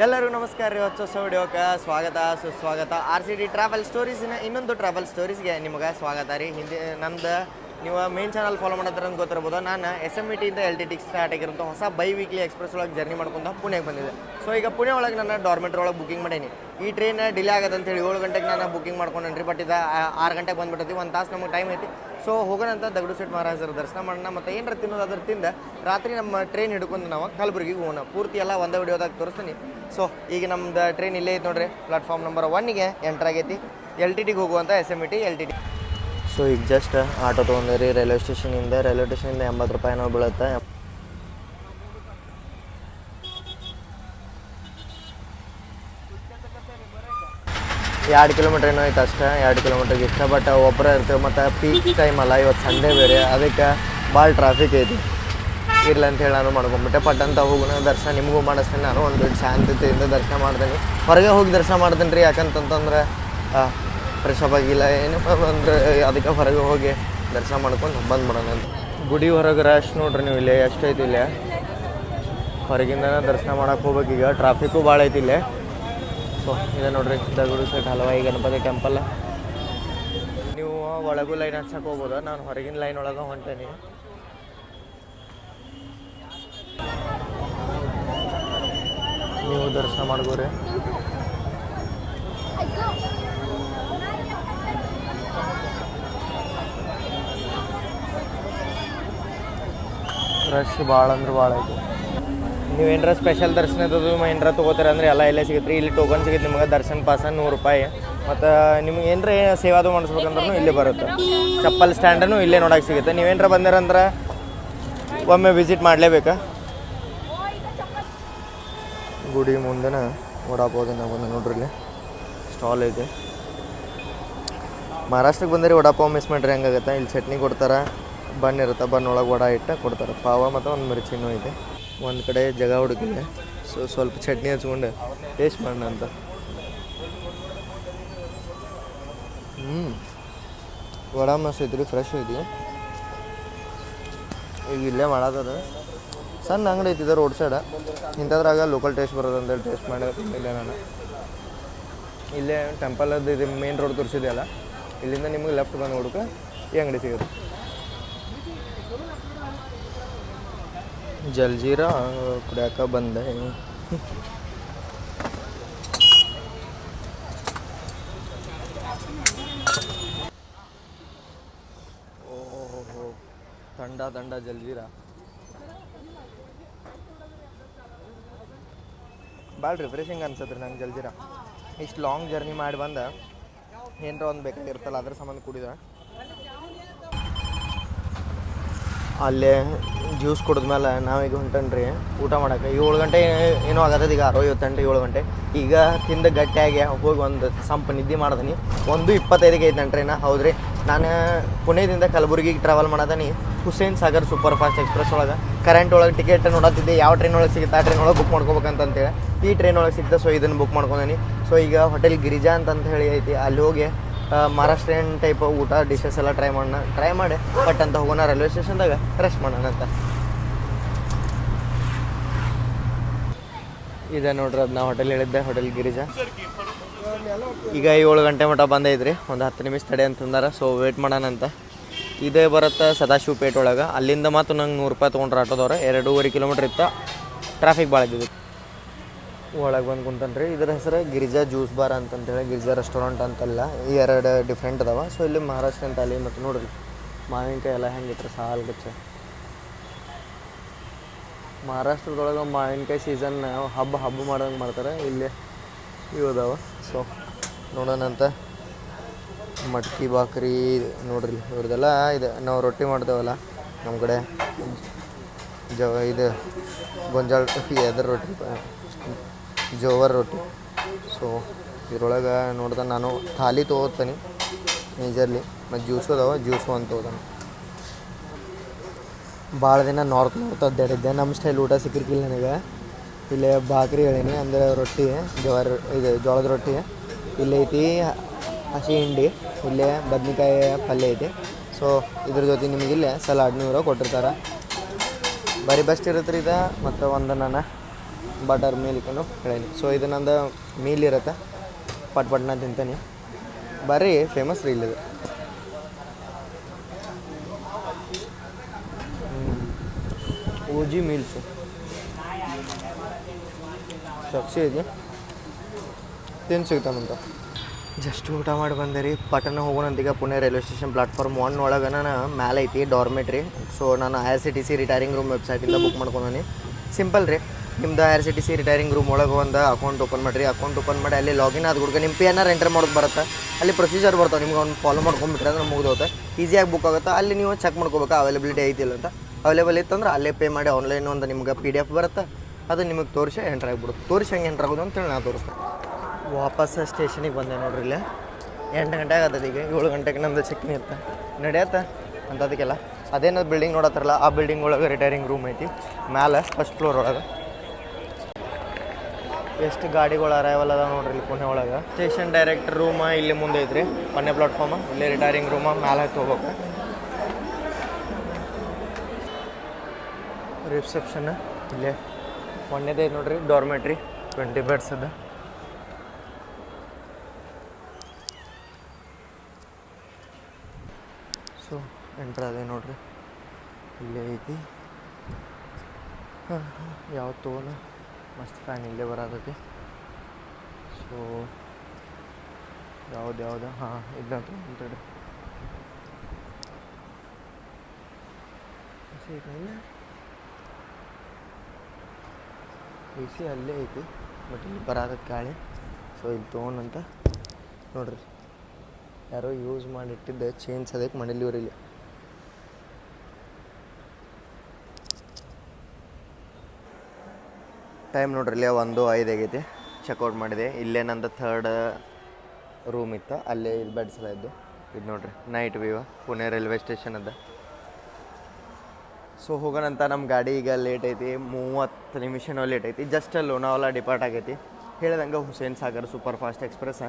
ಎಲ್ಲರಿಗೂ ನಮಸ್ಕಾರ ರೀ. ಹೊಸ ವಿಡಿಯೋಕ್ಕೆ ಸ್ವಾಗತ ಸುಸ್ವಾಗತ. RCD ಟ್ರಾವೆಲ್ ಸ್ಟೋರೀಸಿನ ಇನ್ನೊಂದು ಟ್ರಾವೆಲ್ ಸ್ಟೋರೀಸ್ಗೆ ನಿಮಗೆ ಸ್ವಾಗತ ರೀ. ಹಿಂದೆ ನಮ್ದು ನೀವು ಮೇನ್ ಚಾನಲ್ ಫಾಲೋ ಮಾಡೋದ್ರ ಅಂತ ಗೊತ್ತಿರ್ಬೋದು. ನಾನು SMETಯಿಂದ LTT ಸ್ಟಾರ್ಟ್ ಆಗಿರೋಂಥ ಹೊಸ ಬೈ ವೀಕ್ಲಿ ಎಕ್ಸ್ಪ್ರೆಸ್ ಒಳಗೆ ಜರ್ನಿ ಮಾಡ್ಕೊಂಡು ಪುಣೆಗೆ ಬಂದಿದ್ದೆ. ಸೊ ಈಗ ಪುಣೆ ಒಳಗೆ ನಾನು ಡಾರ್ಮೆಟ್ರಿ ಒಳಗೆ ಬುಕಿಂಗ್ ಮಾಡೀನಿ. ಈ ಟ್ರೈನ್ ಡಿಲೇ ಆಗತ್ತೆ ಅಂತೇಳಿ 7 ಗಂಟೆಗೆ ನಾನು ಬುಕಿಂಗ್ ಮಾಡ್ಕೊಂಡ್ರಿ. ಬಟ್ ಇದು 6 ಗಂಟೆಗೆ ಬಂದುಬಿಟ್ಟೈತಿ. 1 ತಾಸು ನಮಗೆ ಟೈಮ್ ಐತಿ. ಸೊ ಹೋಗೋಣಂತ ದಗಡು ಶೆಟ್ಟಿ ಮಹಾರಾಜರ ದರ್ಶನ ಮಾಡೋಣ. ಮತ್ತು ಏನರ ತಿನ್ನೋದು ಅದ್ರ ತಿಂದ ರಾತ್ರಿ ನಮ್ಮ ಟ್ರೈನ್ ಹಿಡ್ಕೊಂಡು ನಾವು ಕಲಬುರಗಿಗೆ ಹೋಗೋಣ. ಪೂರ್ತಿ ಎಲ್ಲ ಒಂದೇ ವಿಡಿಯೋದಾಗ ತೋರಿಸ್ತೀನಿ. ಸೊ ಈಗ ನಮ್ದು ಟ್ರೈನ್ ಇಲ್ಲೇ ಐತೆ ನೋಡ್ರಿ. ಪ್ಲಾಟ್ಫಾರ್ಮ್ ನಂಬರ್ 1ಗೆ ಎಂಟರ್ ಆಗೈತಿ. LTTಗೆ ಹೋಗುವಂಥ SMET LTT. ಸೊ ಈಗ ಜಸ್ಟ್ ಆಟೋ ತೊಗೊಂಡ್ರಿ ರೈಲ್ವೆ ಸ್ಟೇಷನಿಂದ 80 ರೂಪಾಯಿ ನಾವು ಬೀಳುತ್ತೆ. 2 ಕಿಲೋಮೀಟ್ರ್ ಏನೋ ಐತೆ ಅಷ್ಟೇ. 2 ಕಿಲೋಮೀಟ್ರಿಗೆ ಇಷ್ಟ. ಬಟ್ ಒಬ್ಬರೇ ಇರ್ತೇವೆ ಮತ್ತು ಪೀಕ್ ಟೈಮ್ ಅಲ್ಲ, ಇವತ್ತು ಸಂಡೇ ಬೇರೆ, ಅದಕ್ಕೆ ಭಾಳ ಟ್ರಾಫಿಕ್ ಐತಿ. ಇರ್ಲಿ ಅಂತ ಹೇಳಿ ನಾನು ಮಾಡ್ಕೊಂಬಿಟ್ಟೆ. ಪಟ್ ಅಂತ ಹೋಗೋಣ, ದರ್ಶನ ನಿಮಗೂ ಮಾಡಿಸ್ತೀನಿ. ನಾನು ಒಂದು ಶಾಂತತೆಯಿಂದ ದರ್ಶನ ಮಾಡ್ತೀನಿ. ಹೊರಗೆ ಹೋಗಿ ದರ್ಶನ ಮಾಡ್ತೀನಿ ರೀ. ಯಾಕಂತಂತಂದ್ರೆ ಫ್ರೆಶ್ ಅಪ್ ಆಗಿಲ್ಲ ಏನಪ್ಪ ಅಂದ್ರೆ ಅದಕ್ಕೆ ಹೊರಗೆ ಹೋಗಿ ದರ್ಶನ ಮಾಡ್ಕೊಂಡು ಬಂದ್ಬಿಡೋಣ ಅಂತ. ಗುಡಿ ಹೊರಗೆ ರಶ್ ನೋಡ್ರಿ ನೀವು. ಇಲ್ಲೇ ಎಷ್ಟೈತಿ ಇಲ್ಲೇ ಹೊರಗಿಂದ ದರ್ಶನ ಮಾಡೋಕೆ ಹೋಗ್ಬೇಕು. ಈಗ ಟ್ರಾಫಿಕ್ಕು ಭಾಳ ಐತಿ ಇಲ್ಲೇ. ಸೊ ಇದೆ ನೋಡ್ರಿ ದಗಡು ಶೆಟ್ಟಿ ಹಲವಾಯಿ ಗಣಪತಿ ಟೆಂಪಲ್. ನೀವು ಒಳಗೂ ಲೈನ್ ಹಚ್ಚಕ್ಕೆ ಹೋಗ್ಬೋದು. ನಾನು ಹೊರಗಿನ ಲೈನ್ ಒಳಗೆ ಹೊಂಟೇನಿ. ನೀವು ದರ್ಶನ ಮಾಡ್ಬೋರಿ. ರಶ್ ಭಾಳ ಅಂದ್ರೆ ಭಾಳ ಐತಿ. ನೀವೇನಾರ ಸ್ಪೆಷಲ್ ದರ್ಶನ ಇದ್ದದು ಏನಾರ ತೊಗೋತೀರ ಅಂದರೆ ಎಲ್ಲ ಇಲ್ಲೇ ಸಿಗುತ್ತೆ ರೀ. ಇಲ್ಲಿ ಟೋಕನ್ ಸಿಗುತ್ತೆ ನಿಮಗೆ. ದರ್ಶನ ಪಾಸ 100 ರೂಪಾಯಿ. ಮತ್ತು ನಿಮ್ಗೆ ಏನಾರ ಸೇವಾದು ಮಾಡಿಸ್ಬೇಕಂದ್ರೂ ಇಲ್ಲೇ ಬರುತ್ತೆ. ಚಪ್ಪಲ್ ಸ್ಟ್ಯಾಂಡೂ ಇಲ್ಲೇ ನೋಡೋಕೆ ಸಿಗುತ್ತೆ. ನೀವೇನಾರ ಬಂದಿರಂದ್ರೆ ಒಮ್ಮೆ ವಿಸಿಟ್ ಮಾಡಲೇಬೇಕಾ. ಗುಡಿ ಮುಂದೆನ ವಡಾಪಾವ್ ನಾವು ಬಂದು ನೋಡ್ರಿ. ಇಲ್ಲಿ ಸ್ಟಾಲ್ ಐತೆ. ಮಹಾರಾಷ್ಟ್ರಕ್ಕೆ ಬಂದರೆ ವಡಾಪಾವ್ ಮಿಸ್ ಮಾಡಿರಿ ಹೆಂಗಾಗುತ್ತೆ. ಇಲ್ಲಿ ಚಟ್ನಿ ಕೊಡ್ತಾರೆ, ಬನ್ ಇರುತ್ತೆ, ಬನ್ ಒಳಗೆ ವಡ ಇಟ್ಟು ಕೊಡ್ತಾರೆ. ಪಾವ ಮತ್ತು ಒಂದು ಮಿರ್ಚಿನೂ ಐತೆ. ಒಂದು ಕಡೆ ಜಾಗ ಹುಡುಕಿದೆ. ಸೊ ಸ್ವಲ್ಪ ಚಟ್ನಿ ಹಚ್ಕೊಂಡು ಟೇಸ್ಟ್ ಮಾಡೋಣ ಅಂತ. ವಡ ಮಸ್ತ್ ಐತ್ರಿ, ಫ್ರೆಶ್ ಐತಿ. ಈಗ ಇಲ್ಲೇ ಮಾಡೋದು ಸಣ್ಣ ಅಂಗಡಿ ಐತಿದೆ ರೋಡ್ ಸೈಡ. ಇಂಥದ್ರಾಗ ಲೋಕಲ್ ಟೇಸ್ಟ್ ಬರೋದು ಅಂತೇಳಿ ಟೇಸ್ಟ್ ಮಾಡಿ ಇಲ್ಲೇ ನಾನು ಇಲ್ಲೇ ಟೆಂಪಲದ್ದು ಇದು ಮೇನ್ ರೋಡ್ ತೋರಿಸಿದೆಯಲ್ಲ, ಇಲ್ಲಿಂದ ನಿಮಗೆ ಲೆಫ್ಟ್ ಬಂದು ಹುಡುಕ ಈ ಅಂಗಡಿ ಸಿಗುತ್ತೆ. ಜಲ್ಜೀರಾ ಕುಡಿಯಾಕ ಬಂದೆ. ಓಹೋ ತಂಡ ಜಲ್ಜೀರಾ ಭಾಳ ರಿಫ್ರೆಶಿಂಗ್ ಅನ್ಸತ್ತೆ ರೀ ನಂಗೆ ಜಲ್ಜೀರಾ. ಇಷ್ಟು ಲಾಂಗ್ ಜರ್ನಿ ಮಾಡಿ ಬಂದ ಏನರ ಒಂದು ಬೇಕಾಗಿರ್ತಲ್ಲ ಅದ್ರ ಸಂಬಂಧ ಕುಡಿದ. ಅಲ್ಲೇ ಜ್ಯೂಸ್ ಕುಡಿದ್ಮೇಲೆ ನಾವೀಗ ಹೊಂಟನ್ರಿ ಊಟ ಮಾಡೋಕೆ. 7 ಗಂಟೆ ಏನೋ ಆಗತ್ತದ. ಈಗ 6:28 7 ಗಂಟೆ. ಈಗ ತಿಂದ ಗಟ್ಟಿಯಾಗಿ ಹೋಗಿ ಒಂದು ಸಂಪ್ ನಿದ್ದೆ ಮಾಡ್ದೀನಿ. 1:25ಗೆ ಐತೆ ನನ್ನ ಟ್ರೈನ. ಹೌದ್ರಿ, ನಾನು ಪುಣೆದಿಂದ ಕಲಬುರಗಿಗೆ ಟ್ರಾವೆಲ್ ಮಾಡದೀನಿ Hussain Sagar super fast express ಒಳಗೆ. ಕರೆಂಟ್ ಒಳಗೆ ಟಿಕೆಟ್ ನೋಡತ್ತಿದ್ದೆ ಯಾವ ಟ್ರೈನ್ ಒಳಗೆ ಸಿಗುತ್ತೆ ಆ ಟ್ರೈನ್ ಒಳಗೆ ಬುಕ್ ಮಾಡ್ಕೋಬೇಕಂತೇಳಿ ಈ ಟ್ರೈನ್ ಒಳಗೆ ಸಿಗ್ತದೆ. ಸೊ ಇದನ್ನು ಬುಕ್ ಮಾಡ್ಕೊಂಡೀನಿ. ಸೊ ಈಗ ಹೋಟೆಲ್ ಗಿರಿಜಾ ಅಂತ ಹೇಳಿ ಐತಿ. ಅಲ್ಲಿ ಹೋಗಿ ಮಹಾರಾಷ್ಟ್ರಿಯನ್ ಟೈಪ್ ಊಟ ಡಿಶಸ್ ಎಲ್ಲ ಟ್ರೈ ಮಾಡಿ ಬಟ್ ಅಂತ ಹೋಗೋಣ. ರೈಲ್ವೆ ಸ್ಟೇಷನ್ದಾಗ ರೆಸ್ಟ್ ಮಾಡೋಣ ಅಂತ. ಇದೆ ನೋಡ್ರಿ ಅದು ನಾವು ಹೋಟೆಲ್ ಹೇಳಿದ್ದೆ, ಹೋಟೆಲ್ ಗಿರಿಜಾ. ಈಗ 7 ಗಂಟೆ ಮಟ್ಟ ಬಂದೈತ್ರಿ. ಒಂದು 10 ನಿಮಿಷ ತಡೆ ಅಂತಂದಾರ. ಸೊ ವೇಟ್ ಮಾಡೋಣ ಅಂತ. ಇದೇ ಬರುತ್ತೆ ಸದಾಶಿವ ಪೇಟ್ ಒಳಗೆ. ಅಲ್ಲಿಂದ ಮತ್ತು ನಂಗೆ 100 ರೂಪಾಯಿ ತೊಗೊಂಡ್ರೆ ಆಟೋದವ್ರು. 2.5 ಕಿಲೋಮೀಟ್ರ್ ಇತ್ತು. ಟ್ರಾಫಿಕ್ ಭಾಳ ಇದ್ದಿದ್ದು. ಒಳಗೆ ಬಂದು ಕುಂತನ್ರಿ. ಇದ್ರ ಹೆಸರು ಗಿರಿಜಾ ಜ್ಯೂಸ್ ಬಾರ್ ಅಂತಂತೇಳಿ. ಗಿರಿಜಾ ರೆಸ್ಟೋರೆಂಟ್ ಅಂತಲ್ಲ, ಈ 2 ಡಿಫ್ರೆಂಟ್ ಅದಾವೆ. ಸೊ ಇಲ್ಲಿ ಮಹಾರಾಷ್ಟ್ರ ಥಾಲಿ ಮತ್ತು ನೋಡ್ರಿ ಮಾವಿನಕಾಯಿ ಎಲ್ಲ ಹೆಂಗಿತ್ತು ಸಾಲ್ ಗಚ್ಚ. ಮಹಾರಾಷ್ಟ್ರದೊಳಗೆ ಮಾವಿನಕಾಯಿ ಸೀಸನ್ ಹಬ್ಬ ಮಾಡೋಂಗೆ ಮಾಡ್ತಾರೆ. ಇಲ್ಲಿ ಇವು ಅದಾವೆ. ಸೊ ನೋಡೋಣ ಅಂತ. ಮಟ್ಕಿ ಬಾಕ್ರಿ ನೋಡ್ರಿ ಇವ್ರದ್ದೆಲ್ಲ ಇದೆ. ನಾವು ರೊಟ್ಟಿ ಮಾಡ್ತೇವಲ್ಲ ನಮ್ಮ ಕಡೆ ಇದು ಗೊಂಜಾಳ ಎದ್ರ ರೊಟ್ಟಿ, ಜೋವರ್ ರೊಟ್ಟಿ. ಸೊ ಇದ್ರೊಳಗೆ ನೋಡ್ದೆ ನಾನು ಥಾಲಿ ತೊಗೋತೀನಿ ಮೇಜರ್ಲಿ. ಮತ್ತು ಜ್ಯೂಸು ಅದಾವೆ, ಜ್ಯೂಸು ಅಂತ ತೊಗೋತಾನೆ. ಭಾಳ ದಿನ ನಾರ್ತ್ ಅಡ್ಡಾಡಿದ್ದೆ. ನಮ್ಮ ಸ್ಟೈಲ್ ಊಟ ಸಿಕ್ಕಿರ್ಕಿಲ್ಲ ನನಗೆ. ಇಲ್ಲೇ ಬಾಕ್ರಿ ಹೇಳೀನಿ ಅಂದರೆ ರೊಟ್ಟಿ, ಜೋಳದ ರೊಟ್ಟಿ. ಇಲ್ಲೈತಿ ಹಸಿ ಹಿಂಡಿ, ಇಲ್ಲೇ ಬದ್ನಿಕಾಯಿ ಪಲ್ಯ ಐತಿ. ಸೊ ಇದ್ರ ಜೊತೆ ನಿಮಗಿಲ್ಲೇ ಸಲಾಡ್ನೂ ಕೊಟ್ಟಿರ್ತಾರೆ. ಬರೀ ಬೆಸ್ಟ್ ಇರುತ್ತೆ ರೀ ಇದು. ಮತ್ತು ಒಂದು ನಾನು ಬಟರ್ ಮಿಲ್ಕನು ಹೇಳೀನಿ. ಸೊ ಇದು ನಂದು ಮೀಲ್ ಇರುತ್ತೆ, ಪಟ್ನ ತಿಂತೀನಿ. ಭಾರಿ ಫೇಮಸ್ ರೀ ಇಲ್ಲಿದೆ. ಓಜಿ ಮೀಲ್ಸು ಶಕ್ಸಿ ಇದೆ, ತಿಂದು ಸಿಗ್ತಾನಂತ. ಜಸ್ಟ್ ಊಟ ಮಾಡಿ ಬಂದೆ ರೀ. ಪಟ್ಟಣ ಹೋಗೋಣಂತೀಗ ಪುಣೆ ರೈಲ್ವೆ ಸ್ಟೇಷನ್ ಪ್ಲಾಟ್ಫಾರ್ಮ್ 1 ಒಳಗೆ ನಾನು ಮ್ಯಾಲೆ ಐತಿ ಡಾರ್ಮೆಟ್ರಿ. ಸೊ ನಾನು IRCTC ರಿಟೈರಿಂಗ್ ರೂಮ್ ವೆಬ್ಸೈಟಿಂದ ಬುಕ್ ಮಾಡ್ಕೊಂಡೀನಿ. ಸಿಂಪಲ್ ರೀ, ನಿಮ್ದು IRCTC ರಿಟೈರಿಂಗ್ ರೂಮ್ ಒಳಗೆ ಒಂದು ಅಕೌಂಟ್ ಓಪನ್ ಮಾಡಿರಿ. ಅಕೌಂಟ್ ಓಪನ್ ಮಾಡಿ ಅಲ್ಲಿ ಲಾಗಿನ್ ಆದ ಹುಡುಗ ನಿಮ್ಮ PNR ಎಂಟರ್ ಮಾಡೋದು ಬರುತ್ತೆ. ಅಲ್ಲಿ ಪ್ರೊಸೀಜರ್ ಬರ್ತಾವೆ, ನಿಮ್ಗೆ ಅವ್ನು ಫಾಲೋ ಮಾಡ್ಕೊಂಡ್ಬಿಟ್ರೆ ಅಂದ್ರೆ ಮುಗಿದೋಗುತ್ತೆ, ಈಸಿಯಾಗಿ ಬುಕ್ ಆಗುತ್ತೆ. ಅಲ್ಲಿ ನೀವು ಚೆಕ್ ಮಾಡ್ಕೋಬೇಕು ಅವೈಲೇಬಿಲಿಟಿ ಐತಿಲ್ಲ ಅಂತ. ಅವೈಲೇಬಲ್ ಇತ್ತಂದ್ರೆ ಅಲ್ಲೇ ಪೇ ಮಾಡಿ ಆನ್ಲೈನ್ ಒಂದು ನಿಮ್ಗೆ PDF ಬರುತ್ತೆ, ಅದು ನಿಮಗೆ ತೋರಿಸಿ ಎಂಟ್ರ್ ಆಗಿಬಿಡುತ್ತೆ. ತೋರಿಸಿ ಹೆಂಗೆ ಎಂಟ್ರ್ ಆಗೋದು ಅಂತೇಳಿ ನಾನು ತೋರಿಸ್ತೇನೆ. ವಾಪಸ್ ಸ್ಟೇಷನಿಗೆ ಬಂದೆ ನೋಡ್ರಿ. ಇಲ್ಲಿ 8 ಗಂಟೆಗೆ ಆಗ್ತದೆ, ಈಗ 7 ಗಂಟೆಗೆ ನಮ್ಮದು ಚೆಕ್ಕಿಂಗ್ ಇರುತ್ತೆ, ನಡೆಯತ್ತೆ ಅಂಥದಕ್ಕೆಲ್ಲ. ಅದೇನದು ಬಿಲ್ಡಿಂಗ್ ನೋಡತ್ತಾರಲ್ಲ, ಆ ಬಿಲ್ಡಿಂಗ್ ಒಳಗೆ ರಿಟೈರಿಂಗ್ ರೂಮ್ ಐತಿ ಮ್ಯಾಲೆ ಫಸ್ಟ್ ಫ್ಲೋರ್ ಒಳಗೆ. ಎಷ್ಟು ಗಾಡಿಗಳು ಅರೈವಲ್ ಅದ ನೋಡ್ರಿ ಇಲ್ಲಿ ಪುಣೆ ಒಳಗೆ. ಸ್ಟೇಷನ್ ಡೈರೆಕ್ಟ್ ರೂಮ ಇಲ್ಲಿ ಮುಂದೆ ಐತ್ರಿ, ಪುಣೆ ಪ್ಲಾಟ್ಫಾರ್ಮ್. ಇಲ್ಲಿ ರಿಟೈರಿಂಗ್ ರೂಮ ಮ್ಯಾಲೆ ಹತ್ತಿ ಹೋಗ್ಬೇಕು. ರಿಸೆಪ್ಷನ್ ಇಲ್ಲೇ ಒಂದೇದೇ ನೋಡ್ರಿ, ಡಾರ್ಮೆಟ್ರಿ 20 ಬೆಡ್ಸ್ ಅದ. ಸೊ ಎಂಟ್ರ್ ಅದೇ ನೋಡ್ರಿ, ಇಲ್ಲೇ ಐತಿ. ಯಾವ್ದು ತೊಗೋಣ, ಮಸ್ತ್ ಫ್ಯಾನ್ ಇಲ್ಲೇ ಬರತೈತಿ. ಸೊ ಯಾವ್ದು ಹಾಂ ಇದಂತ ಅಂತೇಳಿ AC ಅಲ್ಲೇ ಐತಿ, ಬಟ್ ಇಲ್ಲಿ ಬರತೈತಿ ಗಾಳಿ. ಸೊ ಇಲ್ಲಿ ತೊಗೊಂಡಂತ ನೋಡ್ರಿ, ಯಾರೋ ಯೂಸ್ ಮಾಡಿಟ್ಟಿದ್ದೆ ಚೇಂಜ್ ಅದಕ್ಕೆ ಮನೇಲಿ ಇವ್ರಿಗೆ. ಟೈಮ್ ನೋಡ್ರಿ ಇಲ್ಲೇ 1:05 ಆಗೈತಿ. ಚೆಕ್ಔಟ್ ಮಾಡಿದೆ. ಇಲ್ಲೇ ನಂದು 3rd ರೂಮ್ ಇತ್ತು, ಅಲ್ಲೇ ಇಲ್ಲಿ ಬೆಡ್ಸ್ ಎಲ್ಲ ಇದ್ದು. ಇದು ನೋಡ್ರಿ night view Pune railway station ಅದ. ಸೊ ಹೋಗೋಣಂತ. ನಮ್ಮ ಗಾಡಿ ಈಗ ಲೇಟ್ ಐತಿ, 30 ನಿಮಿಷನೋ ಲೇಟ್ ಐತಿ. ಜಸ್ಟ್ ಲೋನಾವಾಲ ಡಿಪಾರ್ಟ್ ಆಗೈತಿ. ಹೇಳಿದಂಗೆ Hussain Sagar super fast express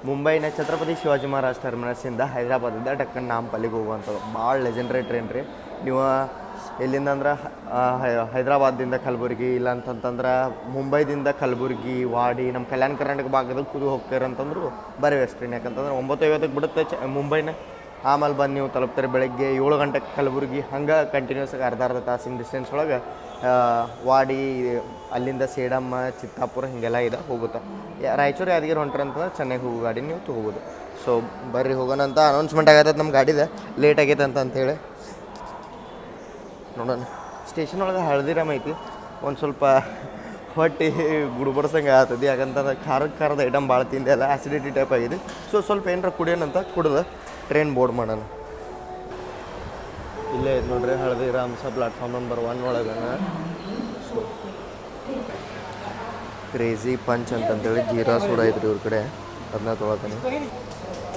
ಮುಂಬೈನ ಛತ್ರಪತಿ ಶಿವಾಜಿ ಮಹಾರಾಜ್ ಟರ್ಮಿನಸ್ಸಿಂದ ಹೈದರಾಬಾದಿಂದ ಡಕ್ಕನ್ ನಾಂಪಲ್ಲಿಗೆ ಹೋಗುವಂಥದ್ದು ಭಾಳ ಲೆಜೆಂಡ್ರಿ ಟ್ರೈನ್ ರೀ. ನೀವು ಎಲ್ಲಿಂದ ಅಂದ್ರೆ ಹೈದರಾಬಾದಿಂದ ಕಲಬುರ್ಗಿ, ಇಲ್ಲ ಅಂತಂತಂದ್ರೆ ಮುಂಬೈದಿಂದ ಕಲಬುರ್ಗಿ, ವಾಡಿ, ನಮ್ಮ ಕಲ್ಯಾಣ ಕರ್ನಾಟಕ ಭಾಗದಲ್ಲಿ ಕೂದು ಹೋಗ್ತೀರಂತಂದ್ರು ಬರೀ ವೆಸ್ಟ್ ಟ್ರೈನ್. ಯಾಕಂತಂದ್ರೆ 9:50 ಬಿಡುತ್ತೆ ಮುಂಬೈನ. ಆಮೇಲೆ ಬಂದು ನೀವು ತಲುಪ್ತಾರೆ ಬೆಳಗ್ಗೆ 7 ಗಂಟೆಗೆ ಕಲಬುರ್ಗಿ. ಹಂಗೆ ಕಂಟಿನ್ಯೂಸ್ ಅರ್ಧ ತಾಸಿನ ಡಿಸ್ಟೆನ್ಸ್ ಒಳಗೆ ವಾಡಿ, ಅಲ್ಲಿಂದ ಸೇಡಮ್ಮ, ಚಿತ್ತಾಪುರ ಹೀಗೆಲ್ಲ ಇದೆ ಹೋಗುತ್ತೆ. ರಾಯಚೂರು ಯಾದಗಿರಿ ಹೊಂಟ್ರಂತಂದ್ರೆ ಚೆನ್ನೈಗೆ ಹೋಗೋ ಗಾಡಿ ನೀವು ತೊಗೋಬೋದು. ಸೊ ಬರ್ರಿ ಹೋಗೋಣ ಅಂತ. ಅನೌನ್ಸ್ಮೆಂಟ್ ಆಗತ್ತದ ನಮ್ಮ ಗಾಡಿದೆ ಲೇಟ್ ಆಗೈತೆ ಅಂತೇಳಿ ನೋಡೋಣ. ಸ್ಟೇಷನ್ ಒಳಗೆ ಹಳದಿರಾಮ್ ಐತಿ, ಒಂದು ಸ್ವಲ್ಪ ಹೊಟ್ಟೆ ಗುಡ್ಬಡ್ಸಂಗೆ ಆಗ್ತದೆ. ಯಾಕಂತಂದ್ರೆ ಖಾರದ ಐಟಮ್ ಭಾಳ ತಿಂದೆ ಅಲ್ಲ, ಆ್ಯಸಿಡಿಟಿ ಟೈಪ್ ಆಗಿದೆ. ಸೊ ಸ್ವಲ್ಪ ಏನರ ಕುಡಿಯೋಣಂತ ಕುಡ್ದು ಟ್ರೈನ್ ಬೋರ್ಡ್ ಮಾಡೋಣ. ಇಲ್ಲೇ ಐತೆ ನೋಡ್ರಿ ಹಳದಿರಾಮ್ಸ ಪ್ಲಾಟ್ಫಾರ್ಮ್ ನಂಬರ್ 1 ಒಳಗೆ. ಸೊ ಕ್ರೇಜಿ ಪಂಚ್ ಅಂತಂತೇಳಿ ಜೀರಾ ಸೋಡಾ ಐತ್ರಿ ಇವ್ರ ಕಡೆ, ಅದನ್ನ ತೊಗೊಳ್ತೀನಿ.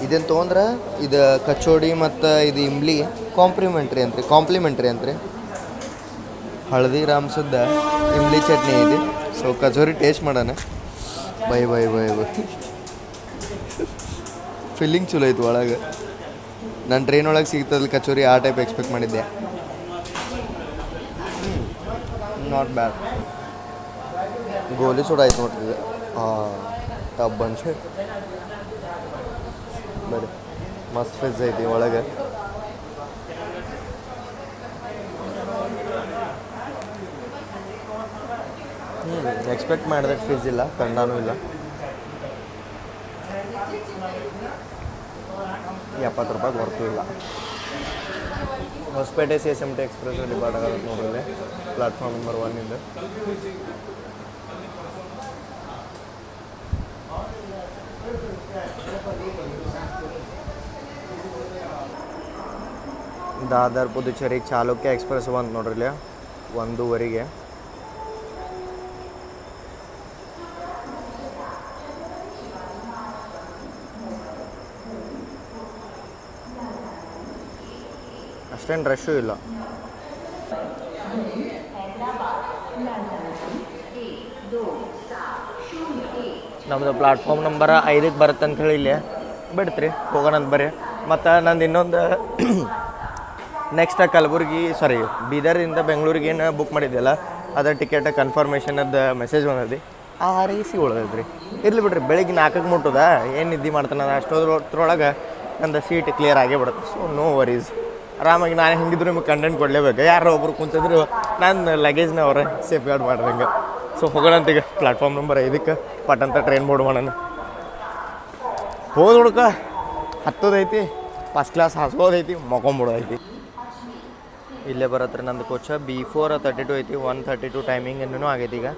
ಇದನ್ನು ತೊಗೊಂಡ್ರೆ ಇದು ಕಚೋಡಿ ಮತ್ತು ಇದು ಇಂಬ್ಲಿ ಕಾಂಪ್ಲಿಮೆಂಟ್ರಿ ಅಂತ್ರಿ. ಹಳದಿರಾಮ್ಸದ ಇಂಬ್ಲಿ ಚಟ್ನಿ ಐತಿ. ಸೊ ಕಚೋರಿ ಟೇಸ್ಟ್ ಮಾಡೋಣ. ಬೈ ಫೀಲಿಂಗ್ ಚಲೋ ಐತಿ ಒಳಗೆ. ನಾನು ಟ್ರೈನ್ ಒಳಗೆ ಸಿಗ್ತದೆ ಕಚೋರಿ, ಆ ಟೈಪ್ ಎಕ್ಸ್ಪೆಕ್ಟ್ ಮಾಡಿದ್ದೆ. Not bad. ಗೋಲಿ ಸೋಡಾ ಐತೆ ನೋಡ್ರಿ ಇದು. ಟಬ್ ಬಂಚ್ ಬರೀ ಮಸ್ತ್ ಫಿಜ್ ಐತಿ ಒಳಗೆ. ಎಕ್ಸ್ಪೆಕ್ಟ್ ಮಾಡಿದ್ರೆ ಫಿಜ್ ಇಲ್ಲ, ಕಂಡನೂ ಇಲ್ಲ. 70 ರೂಪಾಯಿಗೆ ವರ್ತು ಇಲ್ಲ. ಹೊಸಪೇಟೆ CSMT ಎಕ್ಸ್ಪ್ರೆಸ್ ಡಿಪಾರ್ಟ್ ಆಗೋದು ನೋಡಿದ್ರೆ platform number 1 Dadar Puducherry Chalukya express ಬಂದು ನೋಡ್ರಿ ಇಲ್ಲಿ 1:02. ಅಷ್ಟೇನು ರಶ್ಶು ಇಲ್ಲ. ನಮ್ಮದು ಪ್ಲಾಟ್ಫಾರ್ಮ್ ನಂಬರ್ 5ಕ್ಕೆ ಬರುತ್ತೆ ಅಂಥೇಳಿ ಇಲ್ಲಿ ಬಿಡ್ತೀರಿ, ಹೋಗೋಣಂತ ಬರ್ರಿ. ಮತ್ತು ನಂದು ಇನ್ನೊಂದು ನೆಕ್ಸ್ಟ್ ಬೀದರಿಂದ ಬೆಂಗಳೂರಿಗೆ ಏನು ಬುಕ್ ಮಾಡಿದ್ದೆಲ್ಲ ಅದ ಟಿಕೆಟ್ ಕನ್ಫರ್ಮೇಷನದ್ದು ಮೆಸೇಜ್ ಬಂದದಿ ಆರ್ ಎ ಸಿ ಉಳ್ದೈತ್ರಿ. ಇರ್ಲಿ ಬಿಡ್ರಿ, ಬೆಳಿಗ್ಗೆ 4ಕ್ಕೆ ಮುಟ್ಟುದ ಏನು ನಿದ್ದೆ ಮಾಡ್ತಾನೆ ಅಷ್ಟೊದ್ರೊಳಗೆ ನಂದು ಸೀಟ್ ಕ್ಲಿಯರ್ ಆಗೇ ಬಿಡುತ್ತೆ. ಸೊ ನೋ ವರೀಸ್, ಆರಾಮಾಗಿ ನಾನು ಹೆಂಗಿದ್ರು ನಿಮಗೆ ಕಂಟೆಂಟ್ ಕೊಡಲೇಬೇಕು. ಯಾರೋ ಒಬ್ರು ಕುಂತಿದ್ರು ನಾನು ಲಗೇಜ್ನ ಅವರೇ ಸೇಫ್ ಗಾರ್ಡ್ ಮಾಡ್ದಂಗೆ. ಸೊ ಹೋಗೋಣಂತೀಗ ಪ್ಲಾಟ್ಫಾರ್ಮ್ ನಂಬರ್ 5ಕ್ಕೆ ಪಟ್ಟಂತ ಟ್ರೈನ್ ಬೋರ್ಡ್ ಮಾಡೋಣ. ಹೋದ್ ಹುಡ್ಕ ಹತ್ತೋದೈತಿ, ಫಸ್ಟ್ ಕ್ಲಾಸ್ ಹಾಸ್ಕೋದೈತಿ, ಮಕ್ಕೊಂಬಿಡೋದೈತಿ. ಇಲ್ಲೇ ಬರತ್ರಿ ನಂದು ಕೋಚ. B4:32 ಐತಿ, 1:32 ಟೈಮಿಂಗ್ ಇನ್ನೂ ಆಗೈತಿ ಈಗ.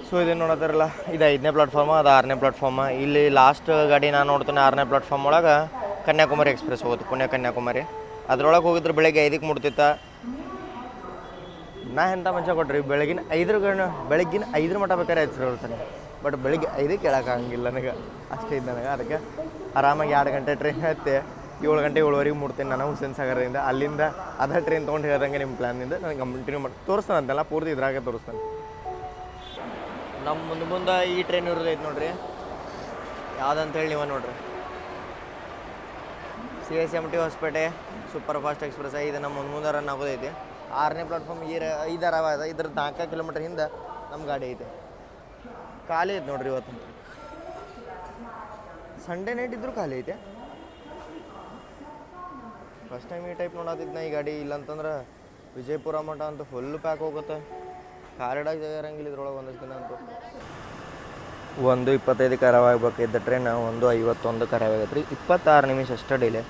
ಸೊ ಇದೇನು ನೋಡತ್ತಾರಲ್ಲ, ಇದು 5ನೇ ಪ್ಲಾಟ್ಫಾರ್ಮ, ಅದು 6ನೇ ಪ್ಲಾಟ್ಫಾರ್ಮ. ಇಲ್ಲಿ ಲಾಸ್ಟ್ ಗಾಡಿ ನಾನು ನೋಡ್ತೇನೆ 6ನೇ ಪ್ಲಾಟ್ಫಾರ್ಮ್ ಒಳಗೆ ಕನ್ಯಾಕುಮಾರಿ ಎಕ್ಸ್ಪ್ರೆಸ್ ಹೋಗುತ್ತೆ, ಪುಣೆ ಕನ್ಯಾಕುಮಾರಿ. ಅದ್ರೊಳಗೆ ಹೋಗಿದ್ರೆ ಬೆಳಗ್ಗೆ 5ಕ್ಕೆ ಮುಟ್ತಿತ್ತ. ನಾ ಎಂಥ ಮಜಾ ಕೊಟ್ರಿ, ಬೆಳಗಿನ 5 ಮಟ್ಟ ಬೇಕಾದ್ರೆ ಹೆಸರು ಇರ್ತಾನೆ. ಬಟ್ ಬೆಳಿಗ್ಗೆ 5ಕ್ಕೆ ಹೇಳೋಕ್ಕಾಗಂಗಿಲ್ಲ ನನಗೆ, ಅಷ್ಟೇ ಇದ್ದ ನನಗೆ. ಅದಕ್ಕೆ ಆರಾಮಾಗಿ 2 ಗಂಟೆ ಟ್ರೈನ್ ಹತ್ತೆ 7 ಗಂಟೆ 7:15 ಮುಟ್ತೇನೆ ನಾನು ಹುಸೇನ್ ಸಾಗರದಿಂದ. ಅಲ್ಲಿಂದ ಅದೇ ಟ್ರೈನ್ ತೊಗೊಂಡು ಹೇಳ್ದಂಗೆ ನಿಮ್ಮ ಪ್ಲ್ಯಾನಿಂದ ನನಗೆ ಕಂಟಿನ್ಯೂ ಮಾಡಿ ತೋರಿಸ್ತಾನಂತೆಲ್ಲ ಪೂರ್ತಿ ಇದ್ರಾಗೆ ತೋರಿಸ್ತಾನೆ. ನಮ್ಮ ಮುಂದೆ ಈ ಟ್ರೈನ್ ಇರೋದೈತೆ ನೋಡ್ರಿ, ಯಾವುದಂತೇಳಿ ನೀವು ನೋಡ್ರಿ. CSMT Hospet super fast express. ಇದು ನಮ್ಮ ಮುಂದೆ ರನ್ ಆಗೋದೈತಿ. 6ನೇ ಪ್ಲಾಟ್ಫಾರ್ಮ್ 5 ಅದ. ಇದ್ರ 4 ಕಿಲೋಮೀಟರ್ ಹಿಂದೆ ನಮ್ಮ ಗಾಡಿ ಐತೆ. ಖಾಲಿ ಐತೆ ನೋಡ್ರಿ ಇವತ್ತು. ಸಂಡೇ ನೈಟ್ ಇದ್ರೂ ಖಾಲಿ ಐತೆ. ಫಸ್ಟ್ ಟೈಮ್ ಈ ಟೈಪ್ ನೋಡತ್ತಿದ್ನ ಈ ಗಾಡಿ. ಇಲ್ಲಂತಂದ್ರೆ ವಿಜಯಪುರ ಮಠ ಅಂತೂ ಫುಲ್ ಪ್ಯಾಕ್ ಹೋಗುತ್ತೆ. ಕಾರಿಡಾಗ ಜಾಗ ಇರಂಗಿಲ್ಲ ಇದ್ರೊಳಗೆ ಒಂದಷ್ಟು ದಿನ ಅಂತೂ. 1:25ಕ್ಕೆ ಅರವ್ ಆಗ್ಬೇಕಿದ್ದ ಟ್ರೈನ್ 1:51ಕ್ಕೆ ಅರವ್ ಆಗೈತೆ ರೀ. 26 ನಿಮಿಷ ಅಷ್ಟೇ ಡಿಲೇ.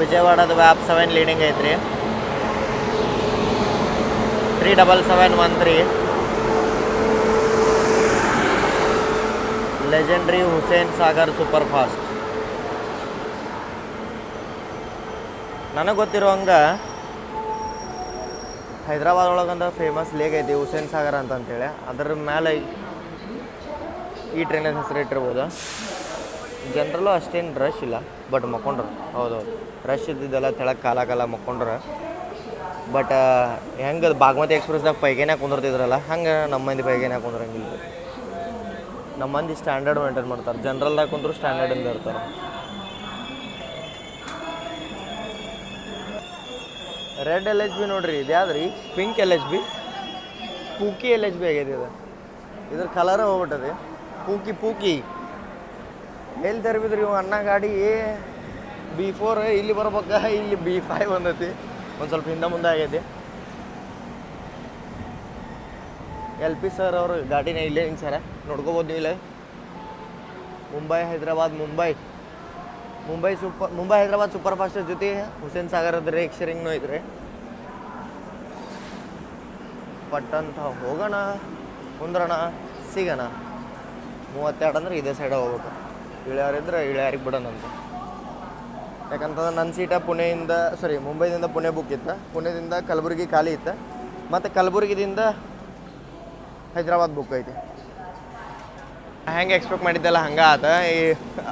ವಿಜಯವಾಡದ ವ್ಯಾಪ್ 7 ಲೀಡಿಂಗ್ ಐತ್ರಿ. 37713 legendary Hussain Sagar super fast. ನನಗೆ ಗೊತ್ತಿರೋ ಹಂಗೆ ಹೈದ್ರಾಬಾದ್ ಒಳಗಂದ ಫೇಮಸ್ ಲೇಕ್ ಐತಿ ಹುಸೇನ್ ಸಾಗರ್ ಅಂತಂತೇಳಿ. ಅದ್ರ ಮೇಲೆ ಈ ಟ್ರೈನಿನ ಹೆಸರು ಇಟ್ಟಿರ್ಬೋದು. ಜನರಲ್ಲೂ ಅಷ್ಟೇನು ರಶ್ ಇಲ್ಲ, ಬಟ್ ಮಕ್ಕೊಂಡ್ರು. ಹೌದೌದು, ರಶ್ ಇದ್ದಿದ್ದೆಲ್ಲ ತೆಳಗೆ ಕಾಲ ಮಕ್ಕೊಂಡ್ರೆ. ಬಟ್ ಹೆಂಗೆ ಬಾಗ್ಮತಿ ಎಕ್ಸ್ಪ್ರೆಸ್ದಾಗ ಪೈಗೇನೆ ಕುಂದಿರ್ತಿದ್ರಲ್ಲ, ಹಂಗೆ ನಮ್ಮ ಮಂದಿ ಪೈಗೇನೆ ಕುಂದ್ರಂಗಿಲ್ಲ. ನಮ್ಮ ಮಂದಿ ಸ್ಟ್ಯಾಂಡರ್ಡ್ ಮೇಂಟೈನ್ ಮಾಡ್ತಾರೆ. ಜನರಲ್ದಾಗ ಕುಂದ್ರು ಸ್ಟ್ಯಾಂಡರ್ಡಿಂದ ಇರ್ತಾರೆ. ರೆಡ್ LHB ನೋಡ್ರಿ, ಇದು ಯಾವ್ದು ರೀ? ಪಿಂಕ್ LHB, ಪೂಕಿ LHB ಆಗೈತಿ ಇದು. ಇದ್ರ ಕಲರ್ ಹೋಗ್ಬಿಟ್ಟದೆ, ಪೂಕಿ. ಎಲ್ಲಿ ತರಬಿದ್ರಿ ಇವು ಅಣ್ಣ ಗಾಡಿ? B4 ಇಲ್ಲಿ ಬರ್ಬೇಕ, ಇಲ್ಲಿ B5 ಬಂದೈತಿ. ಒಂದು ಸ್ವಲ್ಪ ಹಿಂದೆ ಮುಂದೆ ಆಗೈತಿ. LP ಸರ್ ಅವರು ಗಾಡಿನ ಇಲ್ಲೇ ಸರ ನೋಡ್ಕೋಬೋದು ನೀವು. ಇಲ್ಲೇ ಮುಂಬೈ ಹೈದ್ರಾಬಾದ್ ಸೂಪರ್ ಫಾಸ್ಟ್ ಜೊತೆ ಹುಸೇನ್ ಸಾಗರದ ರೇಕ್ ಶೇರಿಂಗ್ನೂ ಐತ್ರಿ. ಪಟ್ಟಂತ ಹೋಗೋಣ, ಕುಂದ್ರೋಣ, ಸಿಗೋಣ. 32 ಅಂದ್ರೆ ಇದೇ ಸೈಡ್ ಹೋಗ್ಬೇಕು. ಇಳಿಯಾರಿದ್ರೆ ಇಳಿಯಾರಿಗೆ ಬಿಡೋಣ ಅಂತ. ಯಾಕಂತಂದ್ರೆ ನನ್ನ ಸೀಟ ಮುಂಬೈದಿಂದ ಪುಣೆ ಬುಕ್ ಇತ್ತು. ಪುಣೆದಿಂದ ಕಲಬುರಗಿ ಖಾಲಿ ಇತ್ತು. ಮತ್ತು ಕಲಬುರಗಿದಿಂದ ಹೈದ್ರಾಬಾದ್ ಬುಕ್ ಐತಿ. ಹೆಂಗೆ ಎಕ್ಸ್ಪೆಕ್ಟ್ ಮಾಡಿದ್ದೆಲ್ಲ ಹಂಗೆ ಆತ.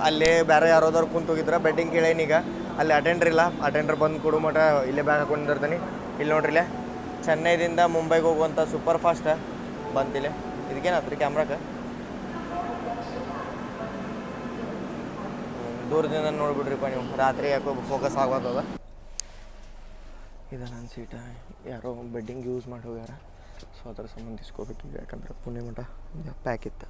ಅಲ್ಲಿ ಬೇರೆ ಯಾರೋದವ್ರು ಕುಂತೋಗಿದ್ರೆ ಬೆಡ್ಡಿಂಗ್ ಕೇಳೇನೀಗ. ಅಲ್ಲಿ ಅಟೆಂಡ್ರ್ ಇಲ್ಲ. ಅಟೆಂಡ್ರ್ ಬಂದು ಕೊಡು ಮಟ ಇಲ್ಲೇ ಬ್ಯಾಗ್ ಹಾಕೊಂಡಿರ್ತಾನೆ. ಇಲ್ಲಿ ನೋಡ್ರಿ, ಇಲ್ಲೇ ಚೆನ್ನೈದಿಂದ ಮುಂಬೈಗೆ ಹೋಗುವಂಥ ಸೂಪರ್ ಫಾಸ್ಟ್ ಬಂತಿಲ್ಲ. ಇದಕ್ಕೇನಾತ್ರಿ ಕ್ಯಾಮ್ರಾಕ್ಕೆ? ದೂರದಿಂದ ನೋಡ್ಬಿಡ್ರಿಪ್ಪ ನೀವು, ರಾತ್ರಿ ಯಾಕೋ ಫೋಕಸ್ ಆಗ್ಬೋದದ. ಇದು ನನ್ನ ಸೀಟ. ಯಾರೋ ಬೆಡ್ಡಿಂಗ್ ಯೂಸ್ ಮಾಡಿ ಹೋಗ್ಯಾರ. ಸೊ ಅದ್ರ ಸಂಬಂಧ ಇಸ್ಕೋಬೇಕು. ಯಾಕಂದ್ರೆ ಪುಣೆ ಮಠ ಪ್ಯಾಕ್ ಇತ್ತು.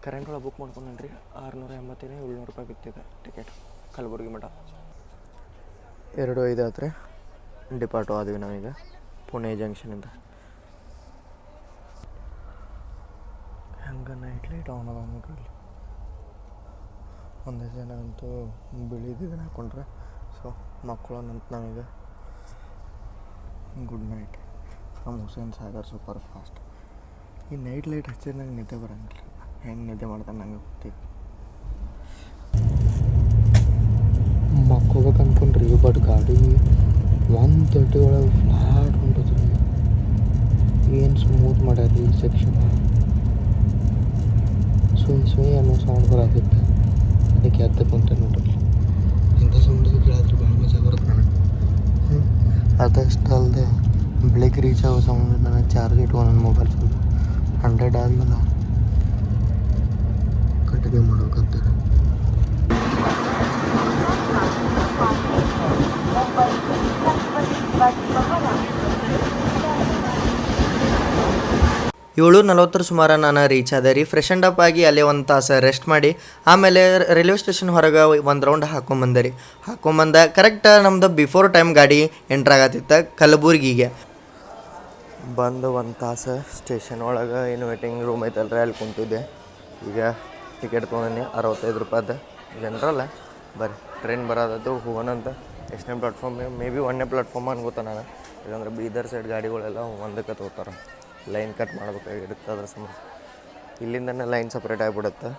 ಕರೆಂಟ್ ಒಳಗೆ ಬುಕ್ ಮಾಡ್ಕೊಂಡ್ರಿ. 680 700 ರೂಪಾಯಿ ಬಿತ್ತಿದೆ ಟಿಕೆಟ್. ಕಲಬುರಗಿ ಮಠ 2:05 ಆತ್ರಿ. ಡಿಪಾರ್ಟು ಆದ್ವಿ ನಾವೀಗ ಪುಣೆ ಜಂಕ್ಷನಿಂದ. ಹೆಂಗೆ ನೈಟ್ ಲೈಟ್ ಆನ್ ಅದ ನೋಡ್ರಿ. ಒಂದೇ ಜನ ಅಂತೂ ಬಿಳಿದಿದ್ದನ್ನ ಹಾಕೊಂಡ್ರೆ. ಸೊ ಮಕ್ಕಳನ್ನಂತ ನಾವೀಗ good night from Hussain Sagar super fast. ಈ ನೈಟ್ ಲೈಟ್ ಹಚ್ಚಿದ್ರೆ ನಂಗೆ ನಿದ್ದೆ ಬರೋಂಗಿಲ್ಲ. ಹೆಂಗೆ ನಿದ್ದೆ ಮಾಡ್ತಾನೆ ನಂಗೆ ಗೊತ್ತಿತ್ತು. ಮಕ್ಕೋಬೇಕು ಅನ್ಕೊಂಡ್ರಿ, ಬಟ್ ಗಾಡಿ 130 ಒಳಗೆ ಫ್ಲಾಟ್ ಹೊಂಟದ್ರಿ. ಏನು ಸ್ಮೂತ್ ಮಾಡ್ಯಾರ ಈ ಸೆಕ್ಷನ್. ಸುಯ್ ಅನ್ನೋ ಸೌಂಡ್ ಬರಾತಿತ್ತು. ಅದಕ್ಕೆ ಎದ್ದ ಕುಂತೆ ನೋಡ್ರಿ. ಇಂಥ ಸೌಂಡ್ ಕೇಳಿದ್ರೆ ಭಾಳ ಮಜಾ ಬರುತ್ತೆ ನನಗೆ. ಅದಷ್ಟು ಅಲ್ಲದೆ ಬೆಳಿಗ್ಗೆ ರೀಚ್ ಆಗೋ ಸಂಬಂಧ ನಾನು ಚಾರ್ಜ್ ಇಟ್ಕೊಂಡು ನನ್ನ ಮೊಬೈಲ್ ಸ್ವಲ್ಪ 100 ಆದಮೇಲೆ ಕಂಟಿನ್ಯೂ ಮಾಡ್ಬೇಕಂತಾರೆ. ಏಳು 40 ಸುಮಾರು ನಾನು ರೀಚ್ ಆದೆ ರೀ. ಫ್ರೆಶ್ ಆ್ಯಂಡ್ ಅಪ್ ಆಗಿ ಅಲ್ಲೇ ಒಂದು ತಾಸು ರೆಸ್ಟ್ ಮಾಡಿ ಆಮೇಲೆ ರೈಲ್ವೆ ಸ್ಟೇಷನ್ ಹೊರಗೆ ಒಂದು ರೌಂಡ್ ಹಾಕ್ಕೊಂಬಂದೆ ರೀ. ಹಾಕ್ಕೊಂಬಂದ ಕರೆಕ್ಟ್ ನಮ್ದು ಬಿಫೋರ್ ಟೈಮ್ ಗಾಡಿ ಎಂಟ್ರ್ ಆಗತ್ತಿತ್ತು ಕಲಬುರ್ಗಿಗೆ. ಬಂದು ಒಂದು ತಾಸು ಸ್ಟೇಷನ್ ಒಳಗೆ ಏನು ವೇಟಿಂಗ್ ರೂಮ್ ಐತಲ್ರಿ ಅಲ್ಲಿ ಕುಂತಿದ್ದೆ. ಈಗ ಟಿಕೆಟ್ ತೊಗೊಂಡಿನಿ 65 ರೂಪಾಯ್ದು ಜನರಲ್ಲ. ಬರ್ರಿ ಟ್ರೈನ್ ಬರೋದದ್ದು ಹೋಗೋಣಂತ. ಎಷ್ಟನೇ ಪ್ಲಾಟ್ಫಾರ್ಮ್ ಮೇ ಬಿ 1ನೇ ಪ್ಲಾಟ್ಫಾರ್ಮ್ ಅನ್ಕೋತ ನಾನು. ಯಾಕಂದ್ರೆ ಬೀದರ್ ಸೈಡ್ ಗಾಡಿಗಳೆಲ್ಲ ಒಂದಕ್ಕೆ ತೊಗೋತಾರೆ, ಲೈನ್ ಕಟ್ ಮಾಡ್ಬೇಕಾಗಿರುತ್ತೆ. ಅದ್ರ ಸಂಬಂಧ ಇಲ್ಲಿಂದನೇ ಲೈನ್ ಸಪ್ರೇಟ್ ಆಗಿಬಿಡುತ್ತೆ.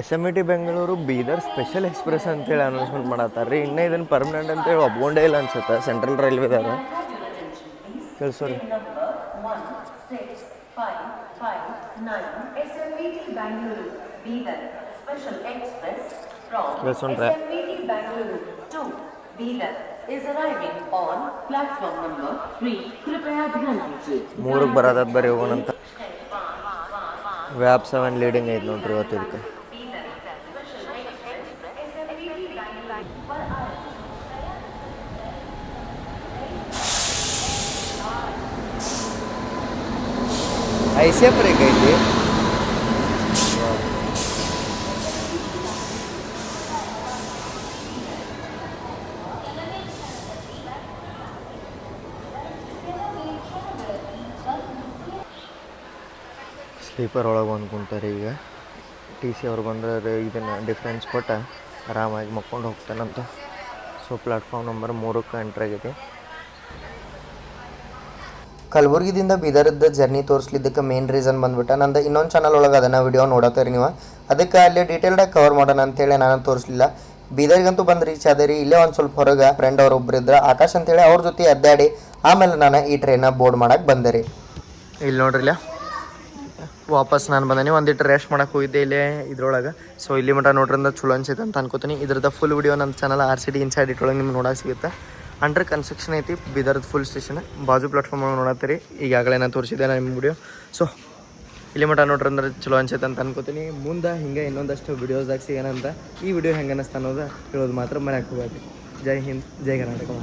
SMT Bengaluru Bidar special express ಅಂತೇಳಿ ಅನೌನ್ಸ್ಮೆಂಟ್ ಮಾಡತ್ತಾರೆ ರೀ. ಇನ್ನೂ ಇದನ್ನು ಪರ್ಮನೆಂಟ್ ಅಂತೇಳಿ ಒಪ್ಕೊಂಡೇ ಇಲ್ಲ ಅನ್ಸುತ್ತೆ ಸೆಂಟ್ರಲ್ ರೈಲ್ವೆದಾಗ. ಕೇಳಿಸೋರಿ ಕೇಳಿಸೋಣ್ರೆ. ಮೂರಕ್ಕೆ ಬರೋದ ಬರೀ ಹೋಗೋಣಂತ. ವ್ಯಾಪ್ 7 ಲೀಡಿಂಗ್ ಐತೆ ನೋಡ್ರಿ ಇವತ್ತು ಇದಕ್ಕೆ. ಐಸೇ ಬ್ರೇಕ್ ಐತಿ. ಸ್ಲೀಪರ್ ಒಳಗೆ ಬಂದು ಕುಂತಾರೆ. ಈಗ TC ಅವ್ರು ಬಂದ್ರೆ ಇದನ್ನು ಡಿಫ್ರೆನ್ಸ್ ಕೊಟ್ಟು ಆರಾಮಾಗಿ ಮಕ್ಕೊಂಡು ಹೋಗ್ತಾನಂತ. ಸೊ ಪ್ಲಾಟ್ಫಾರ್ಮ್ ನಂಬರ್ 3ಕ್ಕೆ ಎಂಟ್ರ್ ಆಗೈತಿ. ಕಲಬುರ್ಗಿದಿಂದ ಬೀದರ್ದ ಜರ್ನಿ ತೋರಿಸ್ಲಿದ್ದಕ್ಕೆ ಮೇನ್ ರೀಸನ್ ಬಂದ್ಬಿಟ್ಟು ನಂದು ಇನ್ನೊಂದು ಚಾನಲ್ ಒಳಗೆ ಅದನ್ನು ವಿಡಿಯೋ ನೋಡತ್ತೀರಿ ನೀವು. ಅದಕ್ಕೆ ಅಲ್ಲಿ ಡೀಟೇಲ್ಡಾಗಿ ಕವರ್ ಮಾಡೋಣ ಅಂತೇಳಿ ನಾನು ತೋರಿಸಲಿಲ್ಲ. ಬೀದರ್ಗಂತೂ ಬಂದು ರೀಚ್ ಆದೆ ರೀ. ಇಲ್ಲೇ ಒಂದು ಸ್ವಲ್ಪ ಹೊರಗೆ ಫ್ರೆಂಡ್ ಅವ್ರು ಒಬ್ರು ಇದ್ರೆ ಆಕಾಶ್ ಅಂತೇಳಿ ಅವ್ರ ಜೊತೆ ಅಡ್ಡಾಡಿ ಆಮೇಲೆ ನಾನು ಈ ಟ್ರೈನ ಬೋರ್ಡ್ ಮಾಡಕ್ಕೆ ಬಂದೆ ರೀ. ಇಲ್ಲಿ ನೋಡ್ರಿ ಇಲ್ಲ ವಾಪಸ್ ನಾನು ಬಂದೇನಿ. ಒಂದಿಟ್ಟು ರೆಸ್ಟ್ ಮಾಡಕ್ಕೆ ಹೋಗಿದ್ದೆ ಇಲ್ಲೇ ಇದ್ರೊಳಗೆ. ಸೊ ಇಲ್ಲಿ ಮಟ್ಟ ನೋಡ್ರಿಂದ ಚಲೋ ಅನ್ಸೈತೆ ಅಂತ ಅನ್ಕೋತೀನಿ. ಇದ್ರದ್ದು ಫುಲ್ ವಿಡಿಯೋ ನಮ್ಮ ಚಾನಲ್ RCD ಇನ್ಸೈಡ್ ಇಟ್ರೊಳಗೆ ನಿಮ್ಗೆ ನೋಡೋಕೆ ಸಿಗುತ್ತೆ. ಅಂಡರ್ ಕನ್ಸ್ಟ್ರಕ್ಷನ್ ಐತಿ ಬೀದರ್ದು ಫುಲ್ ಸ್ಟೇಷನ್. ಬಾಜು ಪ್ಲಾಟ್ಫಾರ್ಮ್ ಒಳಗೆ ನೋಡತ್ತೀರಿ. ಈಗಾಗಲೇ ನಾನು ತೋರಿಸಿದ್ದೆ ನಾನು ನಿಮ್ಮ ವಿಡಿಯೋ. ಸೊ ಇಲ್ಲಿ ಮಟ್ಟ ನೋಡ್ರಿ ಅಂದ್ರೆ ಚಲೋ ಅನ್ಸೈತೆ ಅಂತ ಅನ್ಕೋತೀನಿ. ಮುಂದೆ ಹಿಂಗೆ ಇನ್ನೊಂದಷ್ಟು ವೀಡಿಯೋಸ್ದಾಗ ಸಿಗೋಣ ಅಂತ. ಈ ವಿಡಿಯೋ ಹೆಂಗೆ ಅನ್ನಿಸ್ತಾ ಅನ್ನೋದು ಹೇಳೋದು ಮಾತ್ರ ಮನೆಯಾಗ ಹೋಗೋದು. ಜೈ ಹಿಂದ್, ಜೈ ಕರ್ನಾಟಕ.